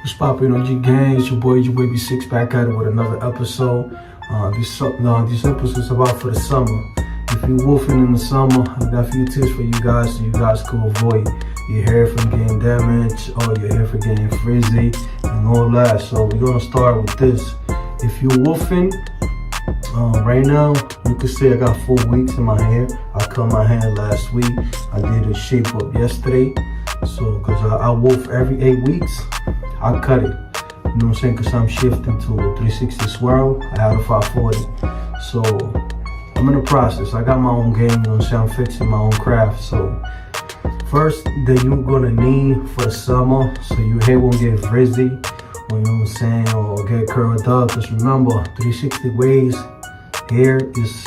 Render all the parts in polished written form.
What's poppin' on G Gang? It's your boy Baby Six back at it with another episode. This episode's about for the summer. If you're wolfing in the summer, I got a few tips for you guys so you guys can avoid your hair from getting damaged or your hair from getting frizzy and all that. So we're gonna start with this. If you're wolfing, right now you could say I got 4 weeks in my hair. I cut my hair last week. I did a shape up yesterday. So cause I wolf every 8 weeks, I cut it. You know what I'm saying? Cause I'm shifting to a 360 swirl. I had a 540. So I'm in the process. I got my own game, you know what I'm saying? I'm fixing my own craft. So first that you're gonna need for the summer so your hair won't get frizzy, or you know what I'm saying, or get curled up. Just remember, 360 ways hair is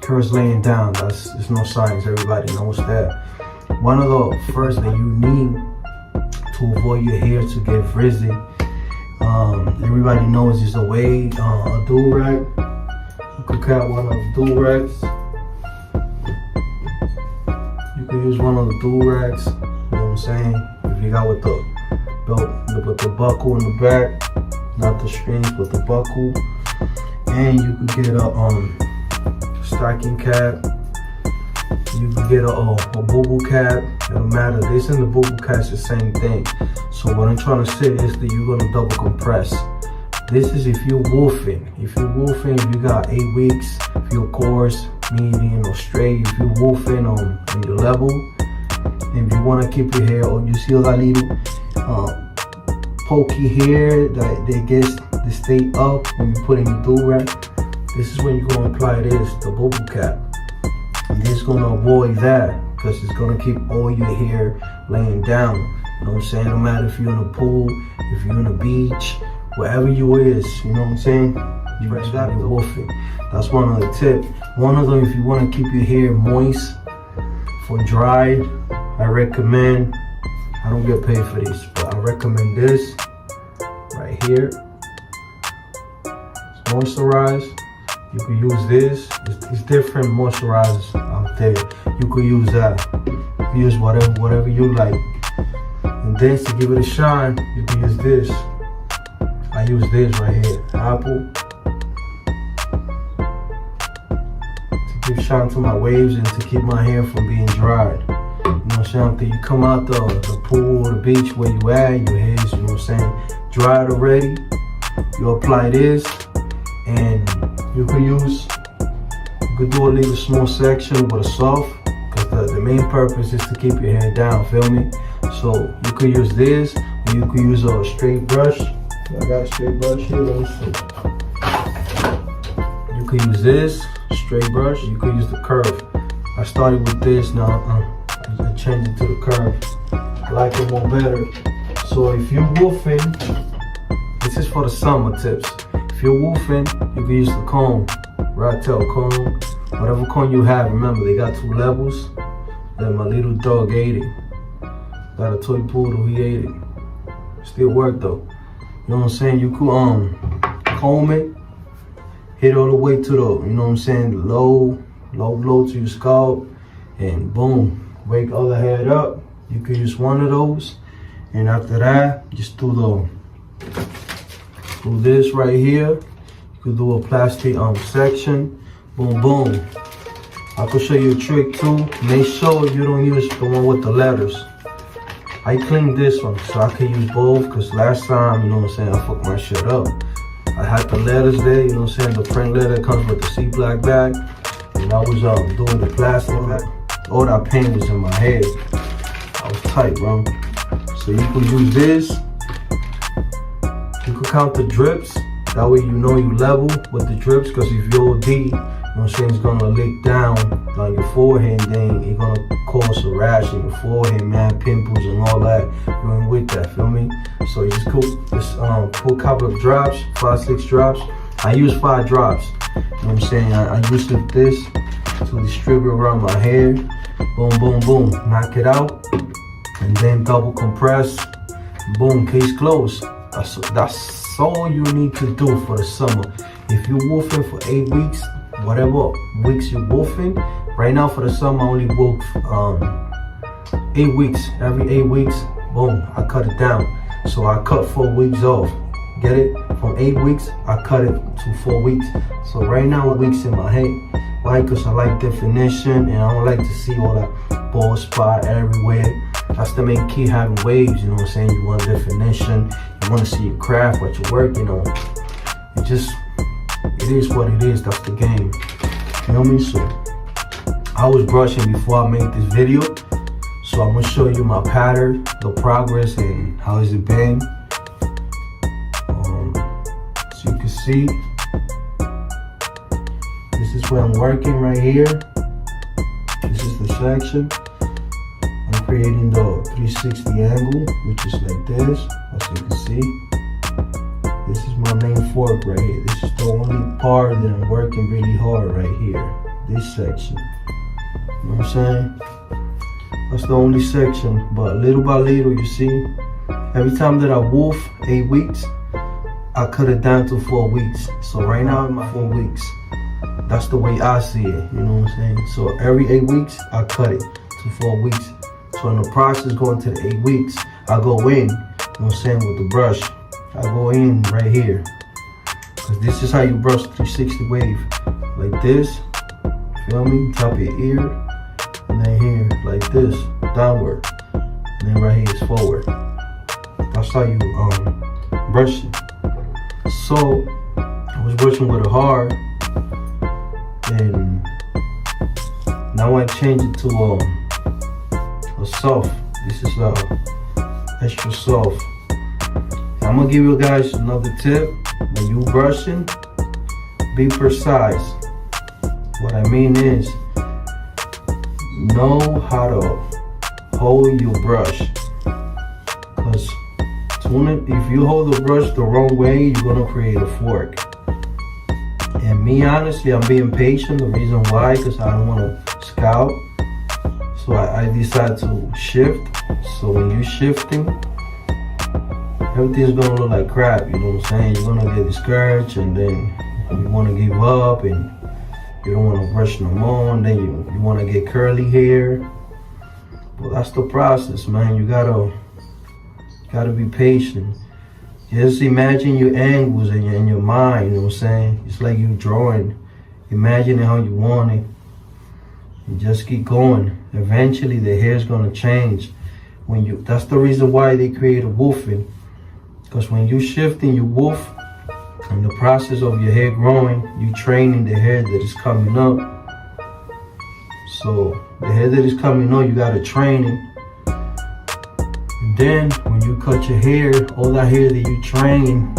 curls laying down. It's no science, everybody knows that. One of the first that you need to avoid your hair to get frizzy, everybody knows is a way, a do-rag. You could cut one of the do-rags. You could use one of the do-rags, you know what I'm saying? If you got with the belt, with the buckle in the back, not the strings, but the buckle. And you could get a stocking cap. You can get a boo-boo cap. It don't matter. This and the boo-boo cap is the same thing. So what I'm trying to say is that you're gonna double compress. This is if you're wolfing. If you're wolfing, if you got 8 weeks, if you're coarse, medium, or straight, if you're wolfing on your level, and if you wanna keep your hair, or you see all that little pokey hair that gets to stay up when you put in your do-rag, this is when you're gonna apply this, the boo-boo cap. And this is gonna avoid that because it's gonna keep all your hair laying down. You know what I'm saying? No matter if you're in a pool, if you're in a beach, wherever you is, you know what I'm saying? You just gotta be wolfing. That's one of the tips. One of them, if you wanna keep your hair moist for dry, I recommend, I don't get paid for this, but I recommend this right here. It's moisturized. You could use this. It's different moisturizers out there. You could use that. Use whatever you like. And then to give it a shine, you can use this. I use this right here, Apple, to give shine to my waves and to keep my hair from being dried. You know what I'm saying? Until you come out the pool or the beach where you at, your hair is, you know what I'm saying, dried already. You apply this, and you could do a little small section with a soft, because the main purpose is to keep your hair down, feel me? So you could use this, or you could use a straight brush. I got a straight brush here, let me see. You could use this, straight brush, you could use the curve. I started with this, now I changed it to the curve. I like it more better. So if you're wolfing, this is for the summer tips. If you're wolfing, you can use the comb, rat tail comb, whatever comb you have. Remember, they got 2 levels. And my little dog ate it. Got a toy poodle, he ate it. Still work though. You know what I'm saying? You could comb it, hit all the way to the, you know what I'm saying, low blow to your scalp, and boom, wake all the hair up. You could use one of those, and after that, just do this right here. You could do a plastic section. Boom, boom. I could show you a trick too. Make sure you don't use the one with the letters. I cleaned this one so I can use both, because last time, you know what I'm saying, I fucked my shit up. I had the letters there, you know what I'm saying, the print letter comes with the C-Black bag, and I was doing the plastic. All that paint was in my head. I was tight, bro. So you could use this. You could count the drips. That way you know you level with the drips, because if you're OD, you know what I'm saying, it's gonna leak down on your forehead, and then it's gonna cause a rash in your forehead, man, pimples and all that. You ain't with that, feel me? So you just put a couple of drops, 5-6 drops. I use 5 drops. You know what I'm saying? I use this to distribute around my hair. Boom, boom, boom. Knock it out, and then double compress. Boom, case closed. That's all you need to do for the summer. If you're wolfing for 8 weeks, whatever weeks you're wolfing, right now for the summer I only wolf 8 weeks. Every 8 weeks, boom, I cut it down. So I cut 4 weeks off. Get it? From 8 weeks, I cut it to 4 weeks. So right now, weeks in my head. Why? Because I like definition and I don't like to see all that bald spot everywhere. That's the main key, having waves, you know what I'm saying? You want definition, you want to see your craft, what you're working on. It is what it is, that's the game. You know what I mean? So I was brushing before I made this video. So I'm gonna show you my pattern, the progress, and how has it been. So you can see, this is where I'm working right here. This is the section. I'm creating the 360 angle, which is like this, as you can see. This is my main fork right here. This is the only part that I'm working really hard right here. This section. You know what I'm saying? That's the only section, but little by little, you see, every time that I wolf 8 weeks, I cut it down to 4 weeks. So right now I'm at 4 weeks. That's the way I see it, you know what I'm saying? So every 8 weeks, I cut it to 4 weeks. So in the process going to the 8 weeks, I go in, you know what I'm saying, with the brush. I go in right here. Cause this is how you brush 360 wave. Like this, feel me? Top of your ear. And then here, like this, downward. And then right here is forward. That's how you brush it. So I was brushing with it hard, and now I change it to a soft. This is extra soft. I'm gonna give you guys another tip. When you brushing, be precise. What I mean is, know how to hold your brush, because if you hold the brush the wrong way, you're gonna create a fork. And me, honestly, I'm being patient. The reason why, because I don't want to scout. So I decide to shift. So when you're shifting, everything's gonna look like crap, you know what I'm saying? You're gonna get discouraged, and then you wanna give up, and you don't want to brush no more, and then you want to get curly hair. Well, that's the process, man. You gotta be patient. Just imagine your angles in your mind, you know what I'm saying? It's like you drawing. Imagine how you want it. And just keep going. Eventually the hair's gonna change. That's the reason why they created wolfing. Because when you shifting, you wolf. In the process of your hair growing, you training the hair that is coming up. So the hair that is coming up, you gotta train it. And then when you cut your hair, all that hair that you train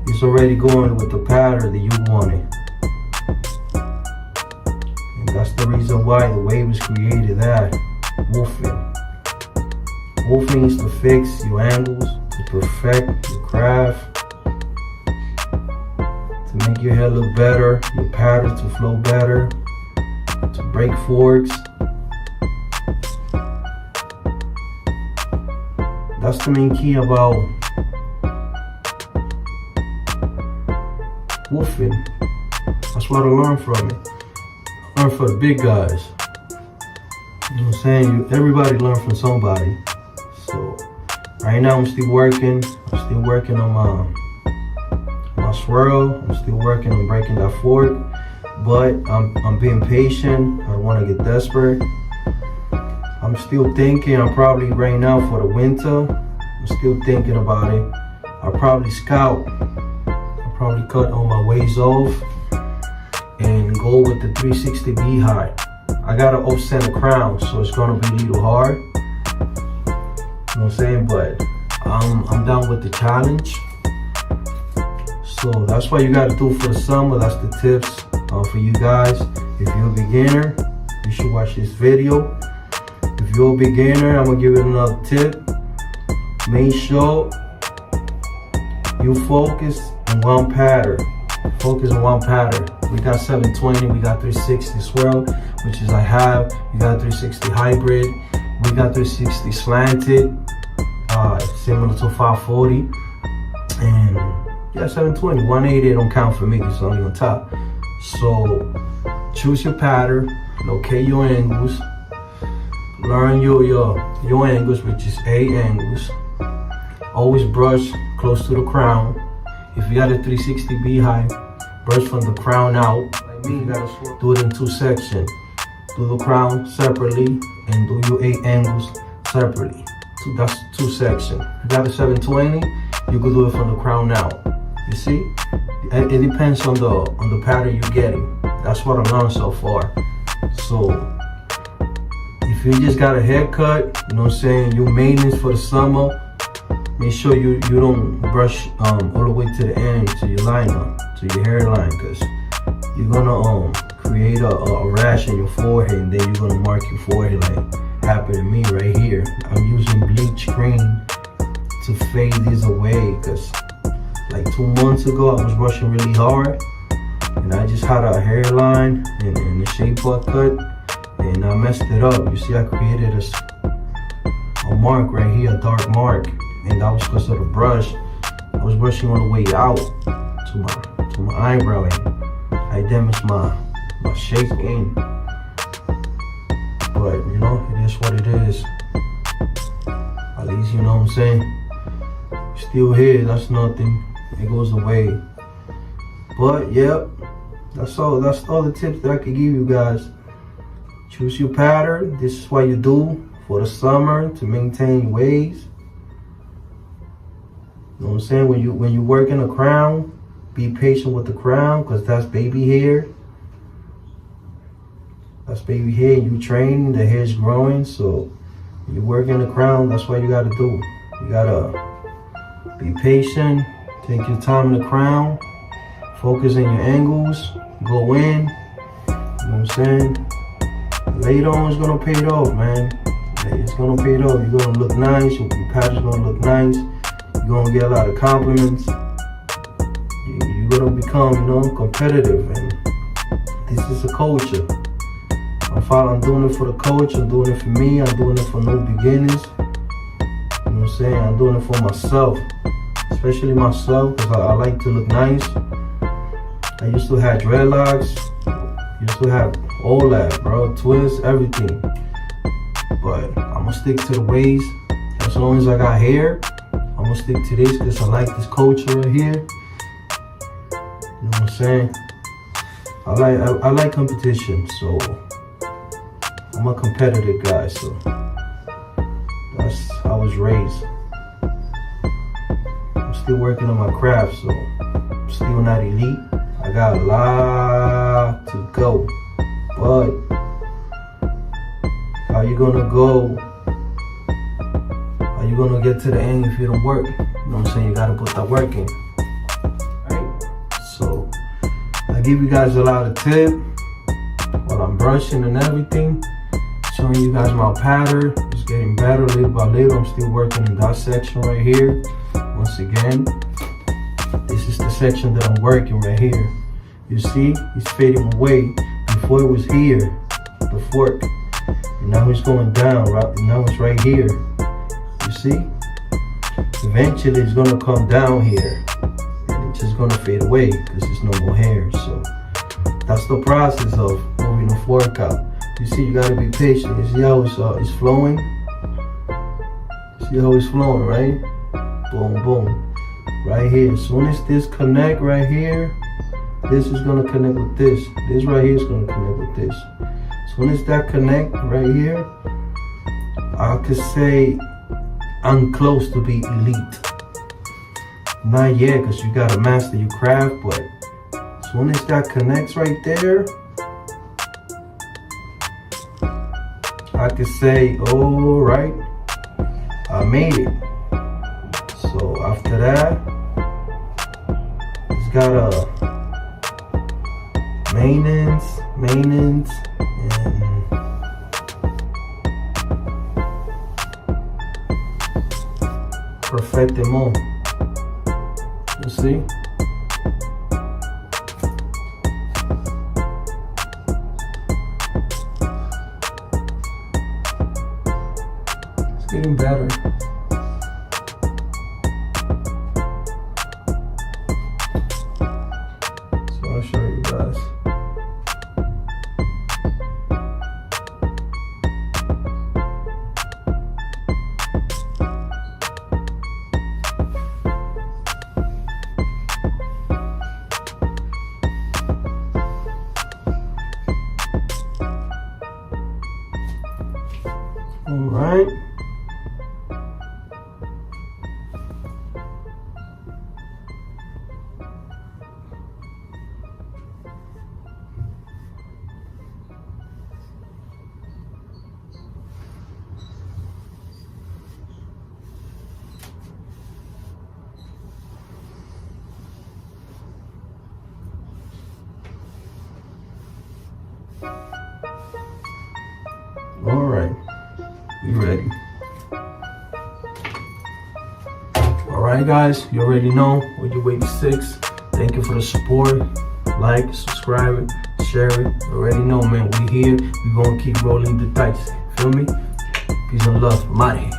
is already going with the pattern that you wanted. And that's the reason why the wave was created, that wolfing. Wolfing is to fix your angles, to perfect your craft, to make your hair look better, your pattern to flow better, to break forks. That's the main key about wolfing. That's what I learned from it. I learned from the big guys. You know what I'm saying? Everybody learn from somebody. So right now I'm still working. I'm still working on my swirl. I'm still working on breaking that fork, but I'm being patient. I don't want to get desperate. I'm still thinking. I'm probably right now for the winter. I'm still thinking about it. I'll probably scout. I'll probably cut all my waves off and go with the 360 beehive. I gotta offset the crown, so it's gonna be a little hard. You know what I'm saying? But I'm down with the challenge. So that's what you gotta do for the summer. That's the tips for you guys. If you're a beginner, you should watch this video. If you're a beginner, I'm gonna give you another tip. Make sure you focus on one pattern. Focus on one pattern. We got 720, we got 360 swirl, which is I have. You got 360 hybrid. We got 360 slanted, similar to 540. And yeah, 720, 180 don't count for me because it's only on top. So choose your pattern, locate your angles, learn your angles, which is 8 angles. always brush close to the crown. If you got a 360 beehive, brush from the crown out. Like me, you gotta do it in 2 sections. Do the crown separately and do your 8 angles separately. That's 2 sections. If you got a 720, you could do it from the crown out. You see? It depends on the pattern you're getting. That's what I learned so far. So if you just got a haircut, you know what I'm saying, you maintenance for the summer, make sure you don't brush all the way to the end, to your lineup, to your hairline, because you're gonna create a rash in your forehead, and then you're gonna mark your forehead like happened to me right here. I'm using bleach cream to fade these away, because like 2 months ago I was brushing really hard and I just had a hairline and a shape cut and I messed it up. You see, I created a mark right here, a dark mark, and that was because of the brush. I was brushing on the way out to my eyebrow and I damaged my shape in. But you know, it is what it is. At least you know what I'm saying. Still here, that's nothing. It goes away. But yep, that's all the tips that I can give you guys. Choose your pattern. This is what you do for the summer to maintain your waves. You know what I'm saying? When you work in a crown, be patient with the crown, because that's baby hair. That's baby hair. You training, the hair's growing. So you work in the crown, that's what you gotta do. You gotta be patient, take your time in the crown, focus on your angles, go in. You know what I'm saying? Later on, it's gonna pay it off, man. It's gonna pay it off. You're gonna look nice. Your pattern's gonna look nice. You're gonna get a lot of compliments. You're gonna become, you know, competitive. And this is a culture. I'm doing it for the coach. I'm doing it for me. I'm doing it for new beginners. You know what I'm saying? I'm doing it for myself, especially myself, because I like to look nice. I used to have dreadlocks. Used to have all that, bro, twists, everything. But I'm gonna stick to the ways. As long as I got hair, I'm gonna stick to this because I like this culture right here. You know what I'm saying? I like competition, so I'm a competitive guy. So that's how I was raised. I'm still working on my craft, so I'm still not elite. I got a lot to go. But how you gonna go? How you gonna get to the end if you don't work? You know what I'm saying? You gotta put that work in. Right? So I give you guys a lot of tips while I'm brushing and everything, showing you guys my pattern. It's getting better little by little. I'm still working in that section right here. Once again, this is the section that I'm working right here. You see, it's fading away. Before it was here, the fork, and now it's going down, right? And now it's right here. You see? Eventually it's gonna come down here, and it's just gonna fade away because there's no more hair. So that's the process of moving the fork out. You see, you gotta be patient. You see how it's flowing? See how it's flowing, right? Boom, boom, right here. As soon as this connect right here, this is gonna connect with this. This right here is gonna connect with this. As soon as that connect right here, I could say I'm close to be elite. Not yet, because you gotta master your craft, but as soon as that connects right there, I could say, all right, I made it. So after that, it's got a maintenance, and perfectement. You see? It's getting better. So I'll show you guys. Alright? Alright, we ready. Alright guys, you already know what you're waiting 6. Thank you for the support. Like, subscribe, share it. You already know, man, we here. We gonna keep rolling the dice. Feel me? Peace and love. Mate.